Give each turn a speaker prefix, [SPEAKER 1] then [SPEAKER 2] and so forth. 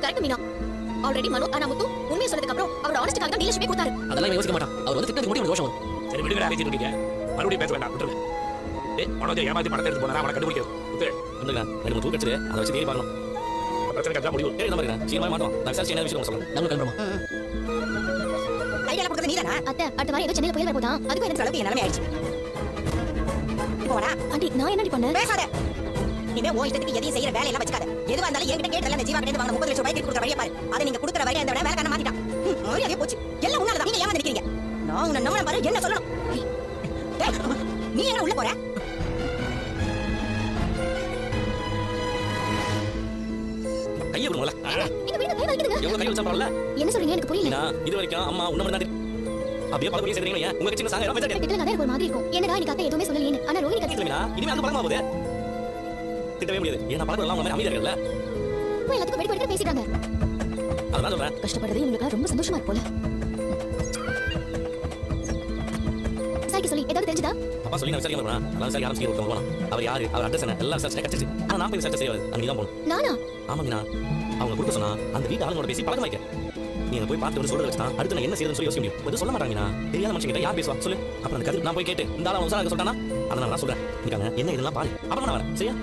[SPEAKER 1] Correct Meena. Already மனோ முத்து உண்மையை சொன்னதுக்கு அப்புறம் அவர் ஆனஸ்டிக்காக தான் டீலர்ஷிப்பே கொடுத்தாரு.
[SPEAKER 2] அதெல்லாம் யோசிக்க மாட்டான். அவர் வந்து திட்டத்துக்கு மட்டும் தோஷம் வரும்.
[SPEAKER 3] சரி விடுங்கடா, பேசிட்டு இருக்கீங்க. மறுபடியும் பேச வேண்டாம், விட்டுருங்க. மனோஜை ஏமாத்தி பணத்தை எடுத்து போனா அவனை கண்டுபிடிக்கிறது.
[SPEAKER 2] வந்துங்க ரெண்டு மூணு தூக்கு வச்சுட்டு அதை வச்சு தேடி பார்க்கணும்.
[SPEAKER 3] பிரச்சனை கரெக்டா முடிவு.
[SPEAKER 2] ஏய் நம்ம இருக்கேன் சீக்கிரமா மாட்டோம். நான் விசாரிச்சு என்ன விஷயம் சொல்லுங்க. நம்ம கிளம்புறோம்.
[SPEAKER 4] ஐடியா கொடுத்தது நீதானா?
[SPEAKER 1] அத்தை அடுத்த வாரம் ஏதோ சென்னையில புயல் வரப்போதான். அதுக்கு
[SPEAKER 4] எனக்கு அளவுக்கு நிலைமை ஆயிடுச்சு. இப்போ வாடா.
[SPEAKER 1] ஆண்டி நான் என்னடி பண்ணேன்?
[SPEAKER 4] பேசாத. இனிமே ஓ இஷ்டத்துக்கு எதையும் செய்யற வேலை எல்லாம் வச்சுக்காத. எதுவா இருந்தாலும் என்கிட்ட கேட்டல அந்த ஜீவா கிட்ட வாங்க 30 லட்சம் ரூபாய்க்கு கொடுக்குற வழியை பாரு. அதை நீங்க கொடுக்குற வழியை அந்த வேலை காரணமா மாத்திட்டான். மரியாதையே போச்சு. எல்லாம் உன்னால தான். நீங்க ஏமா நினைக்கிறீங்க? நான் உன்னை நம்பற பாரு என்ன சொல்லணும். டேய் நீ என்ன உள்ள போற?
[SPEAKER 2] கையை விடுங்களா?
[SPEAKER 1] நீங்க வீடு கை வைக்கிறீங்க.
[SPEAKER 2] எவ்வளவு கை வச்சா பரவாயில்ல.
[SPEAKER 1] என்ன சொல்றீங்க எனக்கு புரியல.
[SPEAKER 2] நான் இது வரைக்கும் அம்மா உன்ன மட்டும் தான் அப்படியே பல பேர் சேர்றீங்க. உங்க சின்ன சாங்க எல்லாம் பேசிட்டு
[SPEAKER 1] திட்டல கதை ஒரு மாதிரி இருக்கும். என்னடா நீ கதை எதுவுமே சொல்லலையே. ஆனா ரோஹிணி கதை
[SPEAKER 2] இல்லைனா இனிமே அந்த பழக்கமா போகுது. திட்டவே முடியாது. ஏன்னா பழக்கம் எல்லாம் உங்க அமைதியா இருக்குல்ல.
[SPEAKER 1] இப்போ எல்லாத்துக்கும் வெடி வெடி பேசிட்டாங்க.
[SPEAKER 2] அதான் சொல்றேன்.
[SPEAKER 1] கஷ்டப்படுறது உங்களுக்கு ரொம்ப சந்தோஷமா இருக்கு போல. சாய்க்கு சொல்லி ஏதாவது தெரிஞ்சதா?
[SPEAKER 2] அப்பா சொல்லி நான் விசாரிக்க போறேன். அதான் சரி ஆரம்பிச்சு ஒருத்தவங்க போலாம். அவர் யாரு? அவர் அட்ரஸ் என்ன? எல்லாம் விசாரிச்சு கச்சிச்சு. ஆனா நான் போய் விசாரிச்சு செய்யாது. அன்னைக்கு தான் போணும்.
[SPEAKER 1] நானா?
[SPEAKER 2] ஆமாங்கண்ணா. அவங்க கொடுக்க சொன்னா அந்த வீட்டு ஆளுங்களோட பேசி பழக்கமாய்க்க. நீங்க போய் பார்த்து ஒரு சொல்றது வச்சுனா அடுத்து நான் என்ன செய்யறதுன்னு சொல்லி யோசிக்க முடியும். எதுவும் சொல்ல மாட்டாங்கண்ணா. தெரியாத மனுஷன் கிட்ட யார் பேசுவா சொல்லு. அப்புறம் அந்த கதிர் நான் போய் கேட்டு இந்த ஆளு அவன் சொல்றாங்க சொல்லிட்டானா அதனால நான் சொல்றேன். நீங்க என்ன இதெல்லாம் பாரு. அப்புறம் நான் வரேன். சரியா?